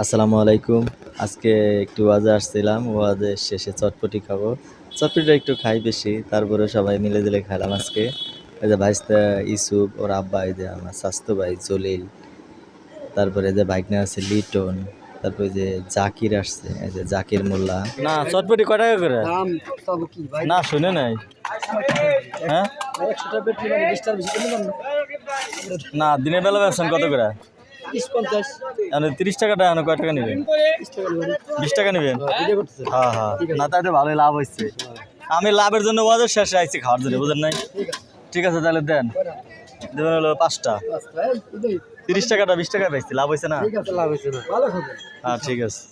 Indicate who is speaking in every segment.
Speaker 1: আসসালামু আলাইকুম। আজকে একটু ওয়াজে আসছিলাম। ওয়াজের শেষে চটপটি খাবো। চটপটিটা একটু খাই বেশি। তারপরে সবাই মিলে খাইলাম আজকে। এই যে ভাইস্তা ইসুফ, ওর আব্বা, এই যে আমার চাচাতো ভাই জলিল, তারপরে এই যে ভাইগনা আছে লিটন, তারপরে এই যে জাকির আসছে, এই যে জাকির মোল্লা। না চটপটি কয় টাকা করে?
Speaker 2: দাম তবে কি ভাই?
Speaker 1: না শুনে নাই। হ্যাঁ?
Speaker 2: ১০০ টা বেড নিলে ২০ টার বেশি কিনবেন না?
Speaker 1: না দিনের বেলা বেচছেন কত করে?
Speaker 2: ৩০-৫০
Speaker 1: মানে ৩০ টাকাটা এখন কয় টাকা নেবেন?
Speaker 2: ৩০ টাকা নেবেন।
Speaker 1: ২০ টাকা নেবেন?
Speaker 2: ভিডিও করতেছেন?
Speaker 1: হ্যাঁ হ্যাঁ, না তাতে ভালোই লাভ হচ্ছে। আমি লাভের জন্য ওয়াজের শেষে আইছি খাওয়ার জন্য, বুঝেন নাই?
Speaker 2: ঠিক আছে।
Speaker 1: ঠিক আছে তাহলে দেন, দেবেন হলো 5টা।
Speaker 2: আচ্ছা, এই
Speaker 1: 30 টাকাটা 20 টাকা পাইছি, লাভ হয়েছে না?
Speaker 2: ঠিক আছে, লাভ হইছে না। ভালো খবর।
Speaker 1: হ্যাঁ ঠিক আছে।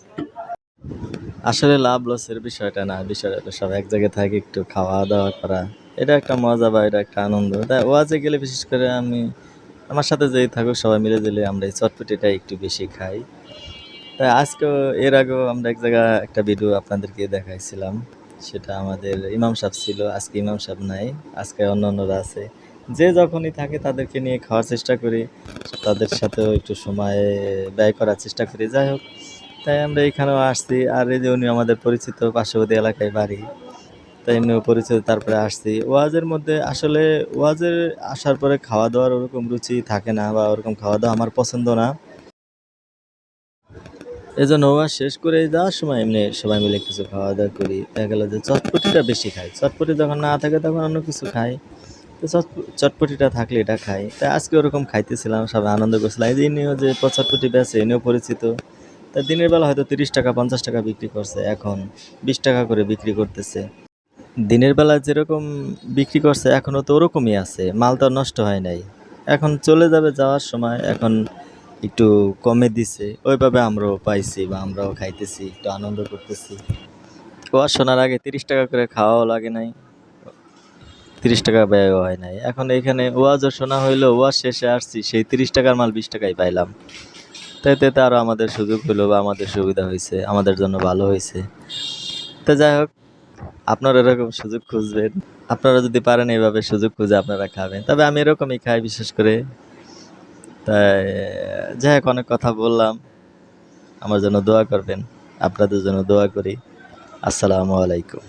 Speaker 1: আসলে লাভ লসের বিষয়টা না, বিষয়টা হলো সব এক জায়গায় থাকে একটু খাওয়া দাওয়া করা, এটা একটা মজা বা এটা একটা আনন্দ। তাই ওয়াজে গেলে বিশেষ করে আমি আমার সাথে যেই থাকুক সবাই মিলে দিলে আমরা এই চটপটিটা একটু বেশি খাই। তাই আজকেও এর আগেও আমরা এক জায়গায় একটা ভিডিও আপনাদেরকে দেখাইছিলাম, সেটা আমাদের ইমাম সাহেব ছিল, আজকে ইমাম সাহেব নাই, আজকে অন্যরা আছে। যে যখনই থাকে তাদেরকে নিয়ে খাওয়ার চেষ্টা করি, তাদের সাথেও একটু সময় ব্যয় করার চেষ্টা করি। যাই হোক, তাই আমরা এখানেও আসছি। আর এই যে উনি আমাদের পরিচিত, পার্শ্ববর্তী এলাকায় বাড়ি, তাই এমনিও পরিচিত। তারপরে আসছি ওয়াজের মধ্যে। আসলে ওয়াজের আসার পরে খাওয়া দাওয়ার ওরকম রুচি থাকে না, বা ওরকম খাওয়া দাওয়া আমার পছন্দ না। এই জন্য ওয়াজ শেষ করে যাওয়ার সময় এমনি সবাই মিলে কিছু খাওয়া দাওয়া করি। দেখা গেল যে চটপটিটা বেশি খাই, চটপটি যখন না থাকে তখন অন্য কিছু খাই। তো চটপটিটা থাকলে এটা খাই। তাই আজকে ওরকম খাইতেছিলাম, সবাই আনন্দ করছিলাম। এই যে ইনিও যে চটপটি বেচে, ইনিও পরিচিত। তা দিনের বেলা হয়তো 30 টাকা 50 টাকা বিক্রি করছে, এখন 20 টাকা করে বিক্রি করতেছে। দিনের বেলা যেরকম বিক্রি করছে এখনও তো ওরকমই আছে, মাল তো আর নষ্ট হয় নাই। এখন চলে যাবে যাওয়ার সময়, এখন একটু কমে দিছে, ওইভাবে আমরাও পাইছি বা আমরাও খাইতেছি, একটু আনন্দ করতেছি। ওয়াজ শোনার আগে 30 টাকা করে খাওয়াও লাগে নাই, 30 টাকা ব্যয়ও হয় নাই। এখন এখানে ওয়াজও শোনা হইলো, ওয়াজ শেষে আসছি, সেই 30 টাকার মাল 20 টাকায় পাইলাম। তাই তো আরও আমাদের সুযোগ হইলো বা আমাদের সুবিধা হয়েছে, আমাদের জন্য ভালো হয়েছে। তো যাই হোক, আপনারা এরকম সুযোগ খুঁজবেন। আপনারা যদি পারেন এইভাবে সুযোগ খুঁজে আপনারা খাবেন। তবে আমি এরকমই খাই বিশেষ করে। তাই যাই হোক, অনেক কথা বললাম। আমার জন্য দোয়া করবেন, আপনাদের জন্য দোয়া করি। আসসালামু আলাইকুম।